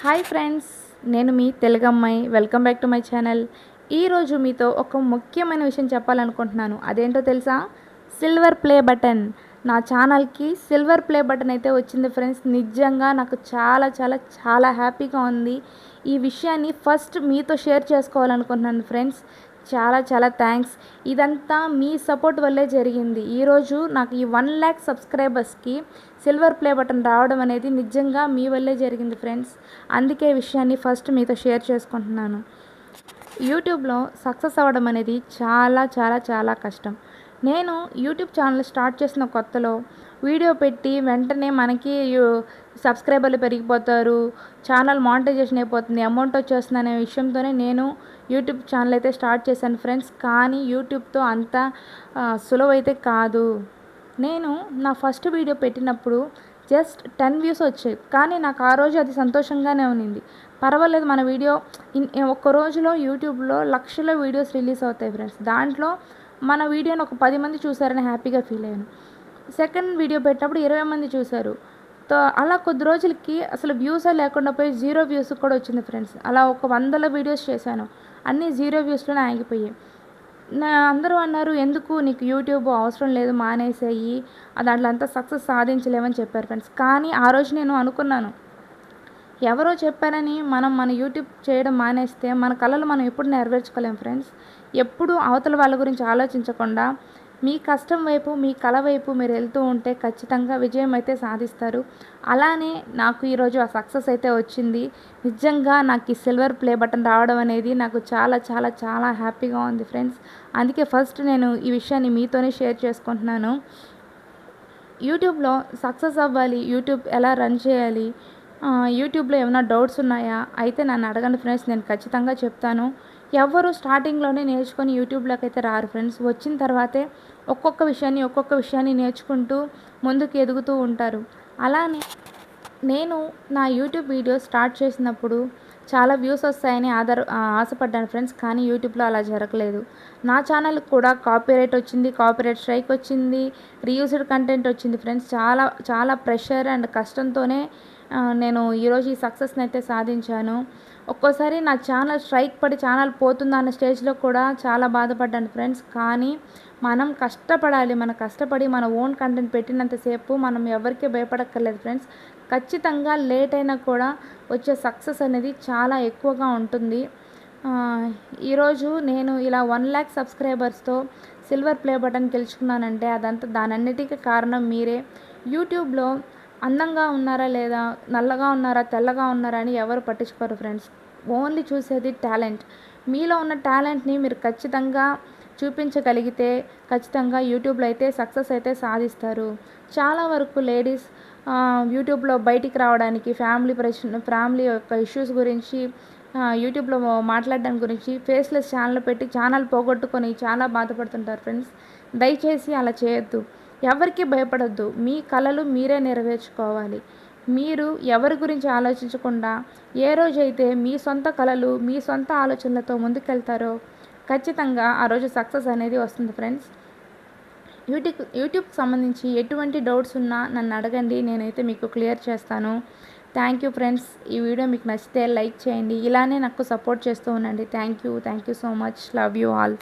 Hi friends, నేను మీ తెలుగమ్మాయి. Welcome back to my channel. ఈరోజు మీతో ఒక ముఖ్యమైన విషయం చెప్పాలనుకుంటున్నాను. అదేంటో తెలుసా? Silver play button. నా ఛానల్కి సిల్వర్ ప్లే బటన్ అయితే వచ్చింది ఫ్రెండ్స్. నిజంగా నాకు చాలా చాలా చాలా హ్యాపీగా ఉంది. ఈ విషయాన్ని ఫస్ట్ మీతో షేర్ చేసుకోవాలనుకుంటున్నాను ఫ్రెండ్స్. చాలా చాలా థ్యాంక్స్. ఇదంతా మీ సపోర్ట్ వల్లే జరిగింది. ఈరోజు నాకు ఈ 1,00,000 సబ్స్క్రైబర్స్కి సిల్వర్ ప్లే బటన్ రావడం అనేది నిజంగా మీ వల్లే జరిగింది ఫ్రెండ్స్. అందుకే విషయాన్ని ఫస్ట్ మీతో షేర్ చేసుకుంటున్నాను. యూట్యూబ్లో సక్సెస్ అవ్వడం అనేది చాలా చాలా చాలా కష్టం. నేను యూట్యూబ్ ఛానల్ స్టార్ట్ చేసిన కొత్తలో వీడియో పెట్టి వెంటనే మనకి సబ్స్క్రైబర్లు పెరిగిపోతారు, ఛానల్ మానిటైజేషన్ అయిపోతుంది, అమౌంట్ వచ్చేస్తుంది అనే విషయంతోనే నేను యూట్యూబ్ ఛానల్ అయితే స్టార్ట్ చేశాను ఫ్రెండ్స్. కానీ యూట్యూబ్తో అంత సులువైతే కాదు. నేను నా ఫస్ట్ వీడియో పెట్టినప్పుడు జస్ట్ 10 వ్యూస్ వచ్చాయి. కానీ నాకు ఆ రోజు అది సంతోషంగానే ఉన్నింది. పర్వాలేదు, మన వీడియో ఒక్క రోజులో యూట్యూబ్లో లక్షల వీడియోస్ రిలీజ్ అవుతాయి ఫ్రెండ్స్. దాంట్లో మన వీడియోని ఒక 10 మంది చూసారని హ్యాపీగా ఫీల్ అయ్యాను. సెకండ్ వీడియో పెట్టినప్పుడు 20 మంది చూశారు. అలా కొద్ది రోజులకి అసలు వ్యూసే లేకుండా పోయి 0 వ్యూస్ కూడా వచ్చింది ఫ్రెండ్స్. అలా ఒక 100 వీడియోస్ చేశాను, అన్నీ 0 వ్యూస్లోనే ఆగిపోయాయి. అందరూ అన్నారు, ఎందుకు నీకు యూట్యూబ్ అవసరం లేదు, మానేసేయి, దాంట్లో అంతా సక్సెస్ సాధించలేమని చెప్పారు ఫ్రెండ్స్. కానీ ఆ రోజు నేను అనుకున్నాను, ఎవరో చెప్పారని మన యూట్యూబ్ చేయడం మానేస్తే మన కళలు మనం ఎప్పుడు నెరవేర్చుకోలేం ఫ్రెండ్స్. ఎప్పుడు అవతల వాళ్ళ గురించి ఆలోచించకుండా మీ కష్టం వైపు, మీ కళ వైపు మీరు వెళ్తూ ఉంటే ఖచ్చితంగా విజయం అయితే సాధిస్తారు. అలానే నాకు ఈరోజు ఆ సక్సెస్ అయితే వచ్చింది. నిజంగా నాకు ఈ సిల్వర్ ప్లే బటన్ రావడం అనేది నాకు చాలా చాలా చాలా హ్యాపీగా ఉంది ఫ్రెండ్స్. అందుకే ఫస్ట్ నేను ఈ విషయాన్ని మీతోనే షేర్ చేసుకుంటున్నాను. యూట్యూబ్లో సక్సెస్ అవ్వాలి, యూట్యూబ్ ఎలా రన్ చేయాలి, యూట్యూబ్లో ఏమైనా డౌట్స్ ఉన్నాయా అయితే నన్ను అడగండి ఫ్రెండ్స్, నేను ఖచ్చితంగా చెప్తాను. ఎవరు స్టార్టింగ్లోనే నేర్చుకొని యూట్యూబ్లోకి అయితే రారు ఫ్రెండ్స్. వచ్చిన తర్వాతే ఒక్కొక్క విషయాన్ని నేర్చుకుంటూ ముందుకు ఎదుగుతూ ఉంటారు. అలానే నేను నా యూట్యూబ్ వీడియో స్టార్ట్ చేసినప్పుడు చాలా వ్యూస్ వస్తాయని ఆశపడ్డాను ఫ్రెండ్స్. కానీ యూట్యూబ్లో అలా జరగలేదు. నా ఛానల్కి కూడా కాపీరైట్ వచ్చింది, కాపీరైట్ స్ట్రైక్ వచ్చింది, రీయూజ్డ్ కంటెంట్ వచ్చింది ఫ్రెండ్స్. చాలా చాలా ప్రెషర్ అండ్ కష్టంతోనే నేను ఈరోజు ఈ సక్సెస్ని అయితే సాధించాను. ఒక్కోసారి నా ఛానల్ స్ట్రైక్ పడి ఛానల్ పోతుందన్న స్టేజ్లో కూడా చాలా బాధపడ్డాను ఫ్రెండ్స్. కానీ మనం కష్టపడాలి, కష్టపడి మన ఓన్ కంటెంట్ పెట్టినంతసేపు మనం ఎవరికీ భయపడక్కర్లేదు ఫ్రెండ్స్. ఖచ్చితంగా లేట్ అయినా కూడా వచ్చే సక్సెస్ అనేది చాలా ఎక్కువగా ఉంటుంది. ఈరోజు నేను ఇలా 1,00,000 సబ్స్క్రైబర్స్తో సిల్వర్ ప్లే బటన్ గెలుచుకున్నానంటే దానన్నిటికీ కారణం మీరే. యూట్యూబ్లో అందంగా ఉన్నారా లేదా, నల్లగా ఉన్నారా, తెల్లగా ఉన్నారా అని ఎవరు పట్టించుకోరు ఫ్రెండ్స్. ఓన్లీ చూసేది టాలెంట్. మీలో ఉన్న టాలెంట్ని మీరు ఖచ్చితంగా చూపించగలిగితే ఖచ్చితంగా యూట్యూబ్లో అయితే సక్సెస్ అయితే సాధిస్తారు. చాలా వరకు లేడీస్ యూట్యూబ్లో బయటికి రావడానికి ఫ్యామిలీ యొక్క ఇష్యూస్ గురించి యూట్యూబ్లో మాట్లాడడానికి గురించి ఫేస్లెస్ ఛానల్ పెట్టి ఛానల్ పోగొట్టుకొని చాలా బాధపడుతుంటారు ఫ్రెండ్స్. దయచేసి అలా చేయొద్దు. ఎవరికి భయపడొద్దు. మీ కళలు మీరే నెరవేర్చుకోవాలి. మీరు ఎవరి గురించి ఆలోచించకుండా ఏ రోజైతే మీ సొంత కళలు, మీ సొంత ఆలోచనలతో ముందుకెళ్తారో ఖచ్చితంగా ఆ రోజు సక్సెస్ అనేది వస్తుంది ఫ్రెండ్స్. యూట్యూబ్కి సంబంధించి ఎటువంటి డౌట్స్ ఉన్నా నన్ను అడగండి, నేనైతే మీకు క్లియర్ చేస్తాను. Thank you friends. ఈ వీడియో మీకు నచ్చితే లైక్ చేయండి. ఇలానే నాకు సపోర్ట్ చేస్తూ ఉండండి. Thank you so much. Love you all.